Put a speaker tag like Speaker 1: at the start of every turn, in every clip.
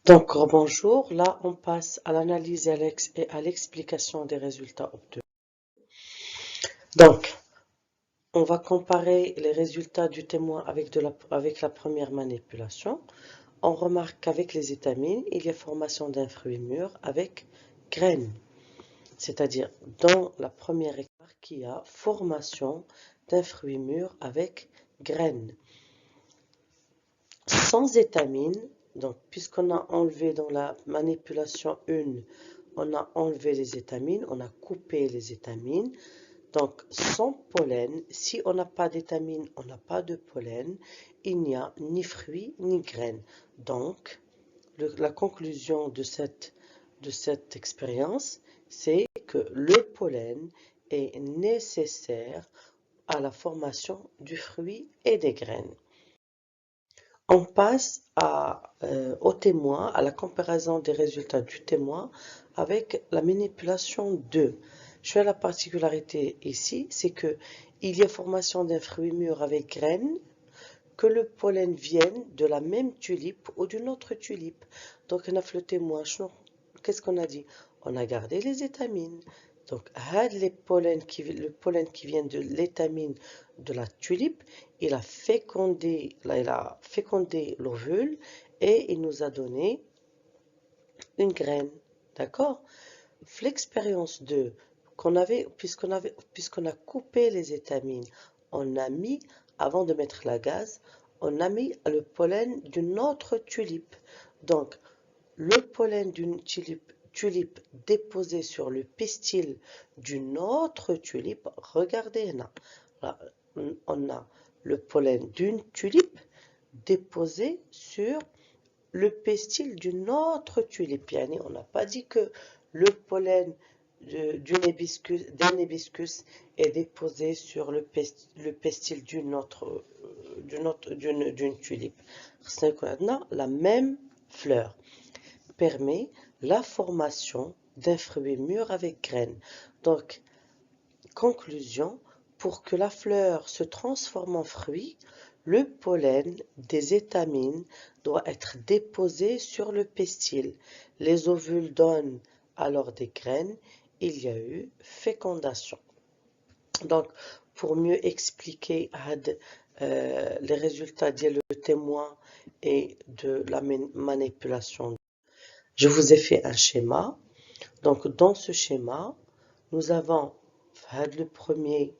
Speaker 1: Donc, bonjour. Là, on passe à l'analyse et à l'explication des résultats obtenus. Donc, on va comparer les résultats du témoin avec la première manipulation. On remarque qu'avec les étamines, il y a formation d'un fruit mûr avec graines. C'est-à-dire, dans la première écart, qu'il y a formation d'un fruit mûr avec graines. Sans étamines, donc puisqu'on a enlevé dans la manipulation 1, on a enlevé les étamines, on a coupé les étamines. Donc sans pollen, si on n'a pas d'étamines, on n'a pas de pollen, il n'y a ni fruits ni graines. Donc la conclusion de cette expérience, c'est que le pollen est nécessaire à la formation du fruit et des graines. On passe au témoin, à la comparaison des résultats du témoin avec la manipulation 2. Je fais la particularité ici, c'est que il y a formation d'un fruit mûr avec graines, que le pollen vienne de la même tulipe ou d'une autre tulipe. Donc, on a le témoin. Qu'est-ce qu'on a dit? On a gardé les étamines. Donc, le pollen qui vient de l'étamine de la tulipe, il a fécondé l'ovule et il nous a donné une graine. D'accord? L'expérience 2, puisqu'on a coupé les étamines, on a mis, avant de mettre la gaze, on a mis le pollen d'une autre tulipe. Donc, le pollen d'une tulipe déposé sur le pistil d'une autre tulipe, regardez là, on a le pollen d'une tulipe déposé sur le pistil d'une autre tulipe. On n'a pas dit que le pollen d'un hibiscus est déposé sur le pistil d'une tulipe. La même fleur permet la formation d'un fruit mûr avec graines. Donc, conclusion, pour que la fleur se transforme en fruit, le pollen des étamines doit être déposé sur le pistil. Les ovules donnent alors des graines. Il y a eu fécondation. Donc, pour mieux expliquer les résultats du témoin et de la manipulation, je vous ai fait un schéma. Donc, dans ce schéma, nous avons le premier,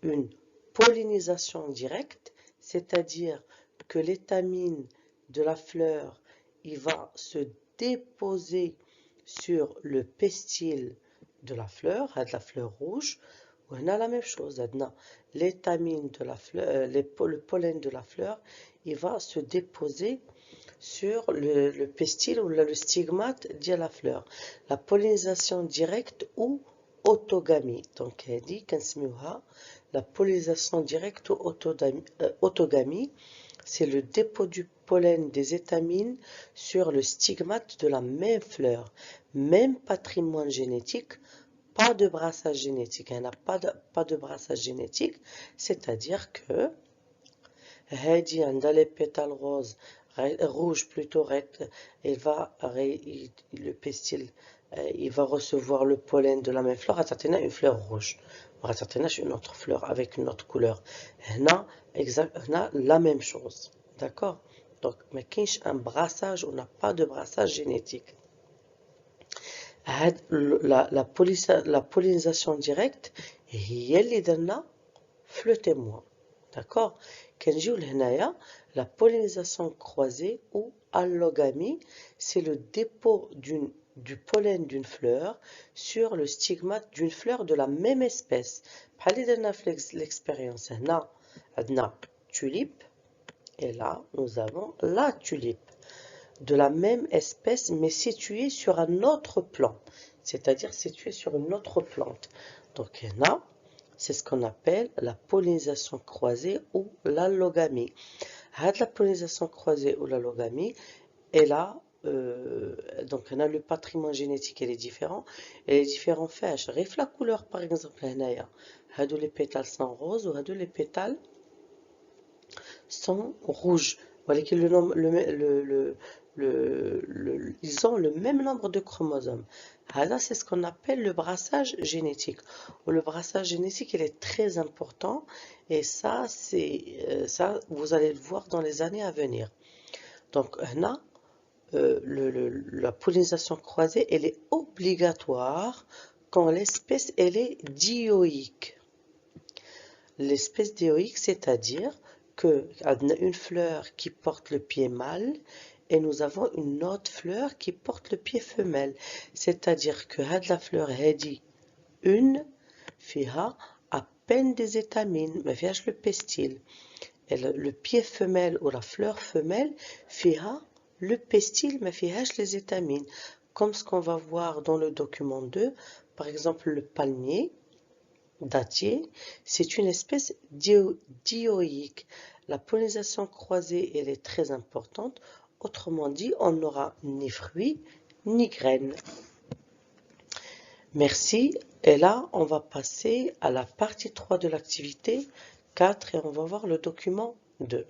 Speaker 1: une pollinisation directe, c'est-à-dire que l'étamine de la fleur, il va se déposer sur le pistil de la fleur rouge. On a la même chose, l'étamine de la fleur, le pollen de la fleur, il va se déposer sur le pistil ou le stigmate de la fleur. La pollinisation directe ou autogamie. Donc, elle dit la pollinisation directe ou autogamie, c'est le dépôt du pollen des étamines sur le stigmate de la même fleur. Même patrimoine génétique, pas de brassage génétique. Il n'y a pas de brassage génétique, c'est-à-dire que les pétales rouges plutôt, le pistil, il va recevoir le pollen de la même fleur, une fleur rouge. Une autre fleur avec une autre couleur. La même chose. D'accord? Donc, mais qu'il y a un brassage, on n'a pas de brassage génétique. La pollinisation directe, هي اللي درنا في le témoin. D'accord? La pollinisation croisée ou allogamie, c'est le dépôt du pollen d'une fleur sur le stigmate d'une fleur de la même espèce. L'expérience, tulipe, et là, nous avons la tulipe de la même espèce, mais située sur un autre plan, c'est-à-dire située sur une autre plante. Donc, là, c'est ce qu'on appelle la pollinisation croisée ou l'allogamie. La pollinisation croisée ou l'allogamie est là. Donc, on a le patrimoine génétique, elle est différent. Elle est différente. La couleur, par exemple, les pétales sont roses ou les pétales sont rouges. Voilà que ils ont le même nombre de chromosomes. Alors, c'est ce qu'on appelle le brassage génétique. Le brassage génétique, il est très important et ça, vous allez le voir dans les années à venir. Donc, là, la pollinisation croisée, elle est obligatoire quand l'espèce, elle est dioïque. L'espèce dioïque, c'est-à-dire que on a une fleur qui porte le pied mâle et nous avons une autre fleur qui porte le pied femelle. C'est-à-dire que la fleur هذه une فيها à peine des étamines, ما فيهاش le pestil. Et le pied femelle ou la fleur femelle فيها le pestil, ما فيهاش les étamines. Comme ce qu'on va voir dans le document 2, par exemple le palmier dattier, c'est une espèce dioïque. La pollinisation croisée, elle est très importante. Autrement dit, on n'aura ni fruits ni graines. Merci. Et là, on va passer à la partie 3 de l'activité 4 et on va voir le document 2.